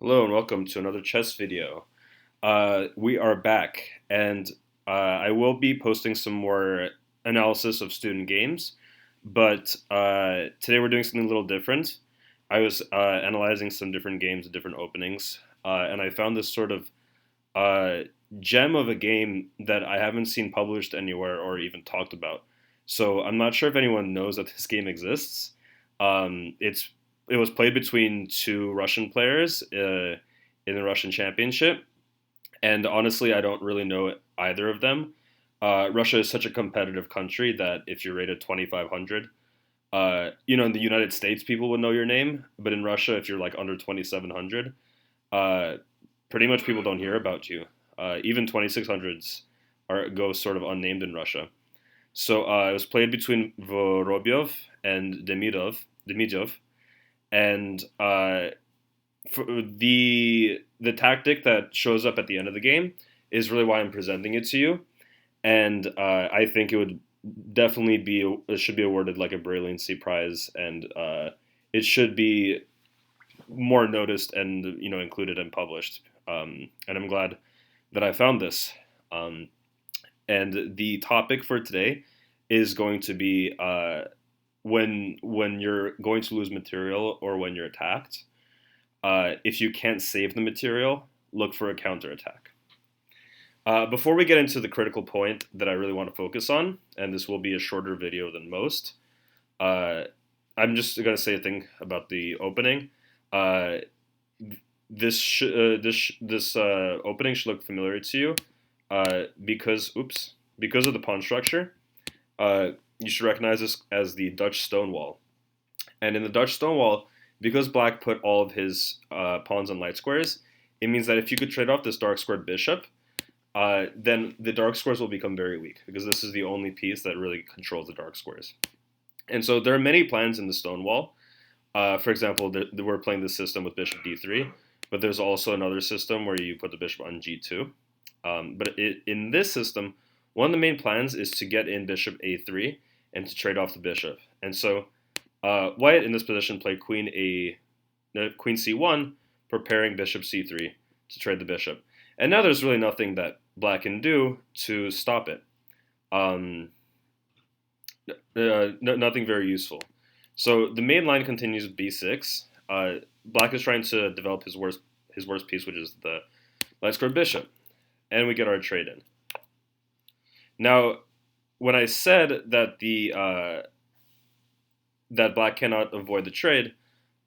Hello and welcome to another chess video. We are back, and I will be posting some more analysis of student games, but today we're doing something a little different. I was analyzing some different games, different openings, and I found this sort of uh, gem of a game that I haven't seen published anywhere or even talked about. So I'm not sure if anyone knows that this game exists. It was played between two Russian players in the Russian Championship, and honestly, I don't really know either of them. Russia is such a competitive country that if you're rated 2,500, in the United States, people would know your name, but in Russia, if you're like under 2,700, uh, pretty much people don't hear about you. Even 2,600s go sort of unnamed in Russia. So it was played between Vorobyov and Demidov, and for the tactic that shows up at the end of the game is really why I'm presenting it to you, and I think it should be awarded like a brilliancy prize, and it should be more noticed and included and published. And I'm glad that I found this. Um, and the topic for today is going to be when you're going to lose material or when you're attacked. If you can't save the material, look for a counterattack. Before we get into the critical point that I really want to focus on, and this will be a shorter video than most, uh, I'm just going to say a thing about the opening. Uh, this opening should look familiar to you because of the pawn structure. You should recognize this as the Dutch stonewall. And in the Dutch stonewall, because Black put all of his pawns on light squares, it means that if you could trade off this dark squared bishop, then the dark squares will become very weak because this is the only piece that really controls the dark squares. And so there are many plans in the stonewall. For example, we're playing this system with bishop d3, but there's also another system where you put the bishop on g2. In this system, one of the main plans is to get in bishop a3 and to trade off the bishop. And so White in this position played queen c1, preparing bishop c3 to trade the bishop. And now there's really nothing that Black can do to stop it. Nothing very useful. So the main line continues b6. Black is trying to develop his worst piece, which is the light squared bishop, and we get our trade in. Now, when I said that that Black cannot avoid the trade,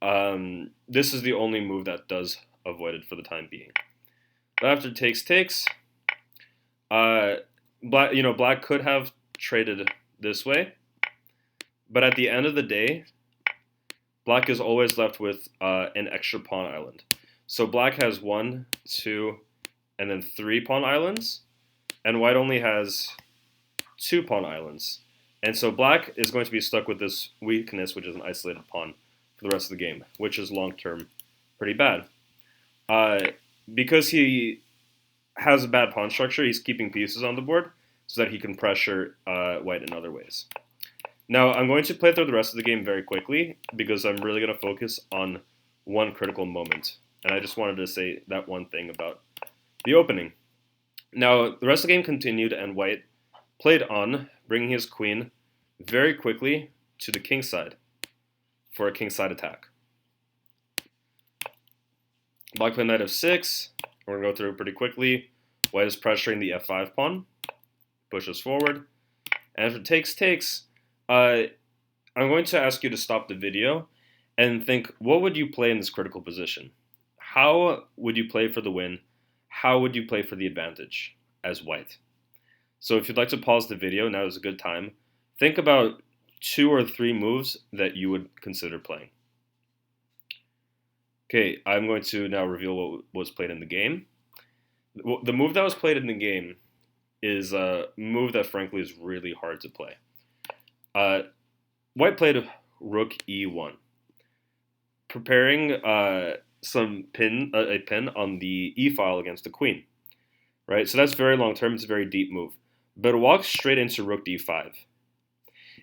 this is the only move that does avoid it for the time being. But after takes, Black could have traded this way, but at the end of the day, Black is always left with an extra pawn island. So Black has 1, 2, and then 3 pawn islands, and White only has 2 pawn islands. And so Black is going to be stuck with this weakness, which is an isolated pawn, for the rest of the game, which is long-term pretty bad. Because he has a bad pawn structure, he's keeping pieces on the board so that he can pressure White in other ways. Now, I'm going to play through the rest of the game very quickly because I'm really going to focus on one critical moment. And I just wanted to say that one thing about the opening. Now, the rest of the game continued, and White played on, bringing his queen very quickly to the king side for a king side attack. Black played knight f6. We're going to go through it pretty quickly. White is pressuring the f5 pawn, pushes forward. And if it takes, I'm going to ask you to stop the video and think, what would you play in this critical position? How would you play for the win? How would you play for the advantage as White? So if you'd like to pause the video, now is a good time. Think about 2 or 3 moves that you would consider playing. Okay, I'm going to now reveal what was played in the game. The move that was played in the game is a move that frankly is really hard to play. White played rook e1, preparing a pin on the e file against the queen. Right, so that's very long term. It's a very deep move, but it walks straight into rook d5,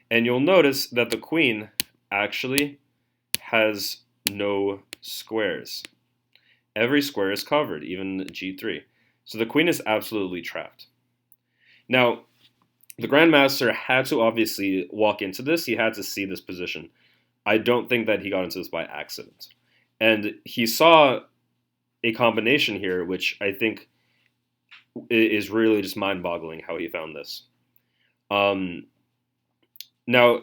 and you'll notice that the queen actually has no squares. Every square is covered, even g3. So the queen is absolutely trapped. Now, the grandmaster had to obviously walk into this. He had to see this position. I don't think that he got into this by accident. And he saw a combination here, which I think is really just mind-boggling how he found this. Now,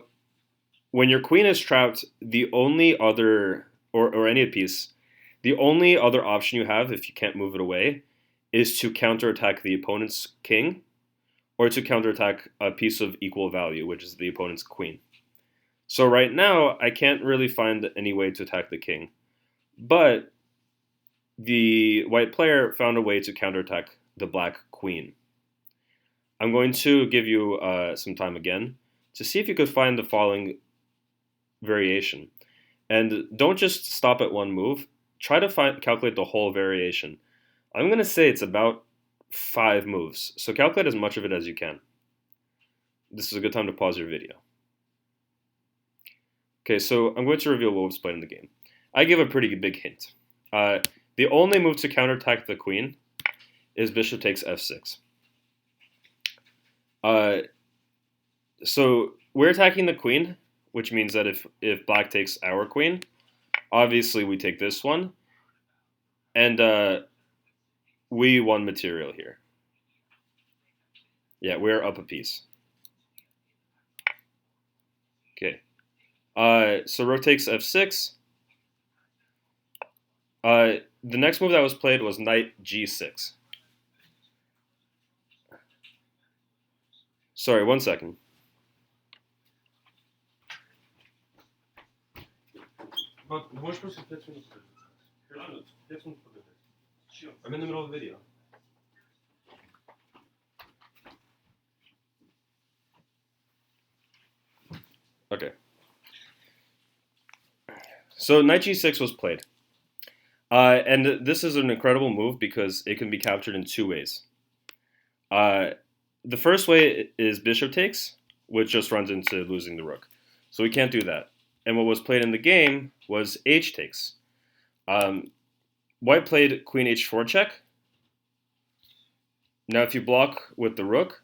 when your queen is trapped, the only other, or any piece, the only other option you have if you can't move it away is to counterattack the opponent's king or to counterattack a piece of equal value, which is the opponent's queen. So right now, I can't really find any way to attack the king. But the white player found a way to counterattack the black queen. I'm going to give you some time again to see if you could find the following variation. And don't just stop at one move. Try to calculate the whole variation. I'm going to say it's about 5 moves, so calculate as much of it as you can. This is a good time to pause your video. Okay, so I'm going to reveal what was played in the game. I give a pretty big hint. The only move to counterattack the queen is bishop takes f6. So we're attacking the queen, which means that if black takes our queen, obviously we take this one, and we won material here. Yeah, we're up a piece. Okay. So rook takes f6. The next move that was played was knight g6. Sorry, 1 second. I'm in the middle of the video. Okay. So knight g6 was played. And this is an incredible move because it can be captured in 2 ways. The first way is bishop takes, which just runs into losing the rook. So we can't do that. And what was played in the game was h takes. White played queen h4 check. Now if you block with the rook,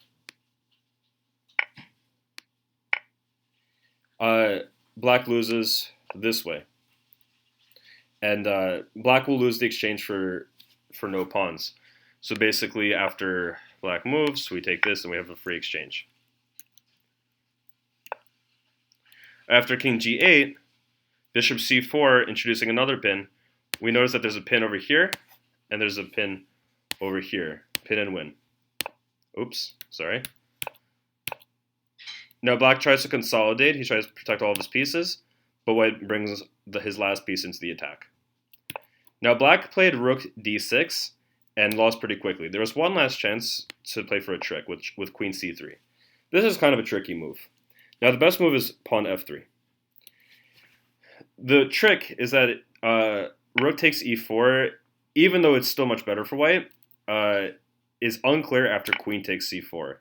black loses this way. And black will lose the exchange for no pawns. So basically after black moves, we take this and we have a free exchange. After king g8, bishop c4, introducing another pin, we notice that there's a pin over here, and there's a pin over here. Pin and win. Oops, sorry. Now black tries to consolidate. He tries to protect all of his pieces, but white brings his last piece into the attack. Now black played rook d6 and lost pretty quickly. There was one last chance to play for a trick with queen c3. This is kind of a tricky move. Now the best move is pawn f3. The trick is that rook takes e4, even though it's still much better for white, is unclear after queen takes c4,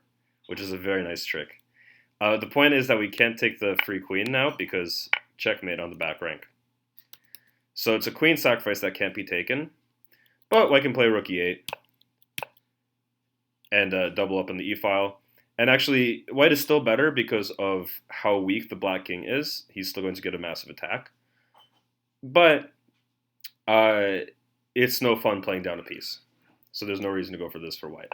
which is a very nice trick. The point is that we can't take the free queen now because checkmate on the back rank. So it's a queen sacrifice that can't be taken, but white can play rook e8 and double up on the e-file. And actually, white is still better because of how weak the black king is. He's still going to get a massive attack. But it's no fun playing down a piece. So there's no reason to go for this for white.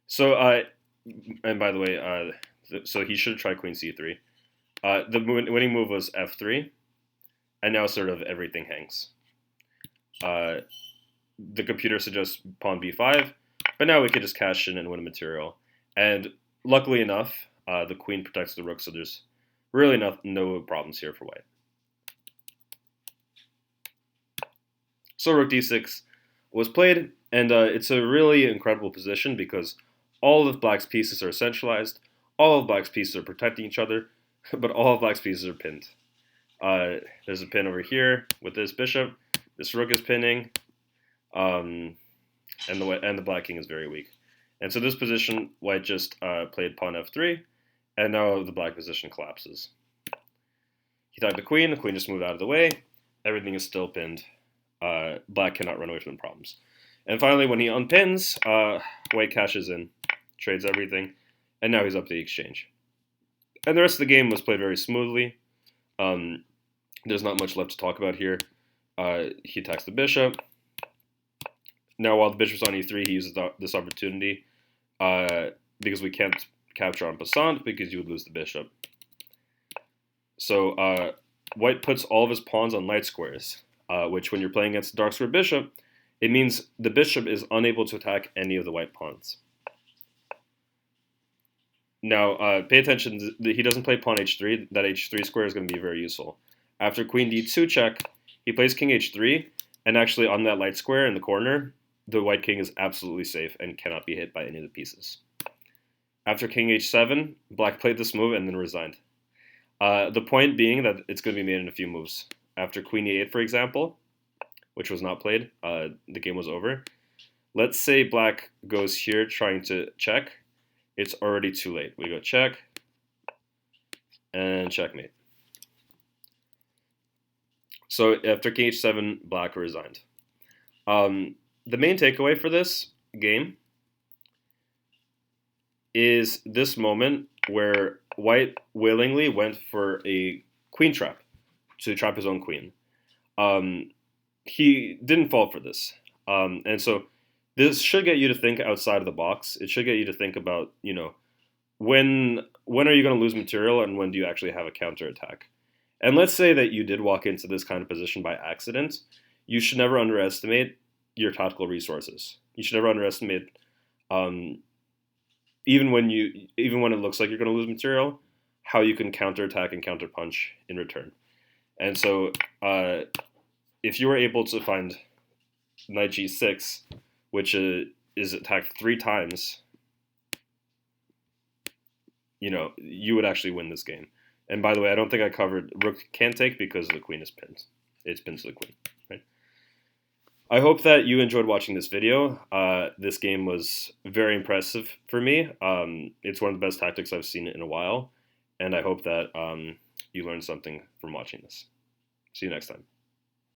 So, and by the way, so he should try queen c3. The winning move was f3. And now sort of everything hangs. The computer suggests pawn b5. But now we could just cash in and win a material. And luckily enough, the queen protects the rook, so there's really no problems here for white. So rook d6 was played, and it's a really incredible position because all of black's pieces are centralized, all of black's pieces are protecting each other, but all of black's pieces are pinned. There's a pin over here with this bishop, this rook is pinning, and the black king is very weak. And so this position, white just played pawn f3, and now the black position collapses. He took the queen just moved out of the way, Everything is still pinned. Black cannot run away from the problems. And finally, when he unpins, white cashes in, trades everything, and now he's up to the exchange. And the rest of the game was played very smoothly. There's not much left to talk about here. He attacks the bishop. Now, while the bishop's on e3, he uses this opportunity because we can't capture en passant because you would lose the bishop. So white puts all of his pawns on light squares, which when you're playing against a dark square bishop, it means the bishop is unable to attack any of the white pawns. Now, pay attention, he doesn't play pawn h3. That h3 square is going to be very useful. After queen d2 check, he plays king h3, and actually on that light square in the corner, the white king is absolutely safe and cannot be hit by any of the pieces. After king h7, black played this move and then resigned. The point being that it's going to be made in a few moves. After queen e8, for example, which was not played, the game was over. Let's say black goes here trying to check. It's already too late. We go check and checkmate. So after king h7, black resigned. The main takeaway for this game is this moment where white willingly went for a queen trap to trap his own queen. He didn't fall for this. And so this should get you to think outside of the box. It should get you to think about, when are you going to lose material and when do you actually have a counterattack? And let's say that you did walk into this kind of position by accident. You should never underestimate your tactical resources. You should never underestimate, even when it looks like you're going to lose material, how you can counterattack and counterpunch in return. And so if you were able to find knight g6, which is attacked 3 times, you would actually win this game. And by the way, I don't think I covered rook can't take because the queen is pinned. It's pinned to the queen. Right? I hope that you enjoyed watching this video. This game was very impressive for me. It's one of the best tactics I've seen in a while. And I hope that you learned something from watching this. See you next time.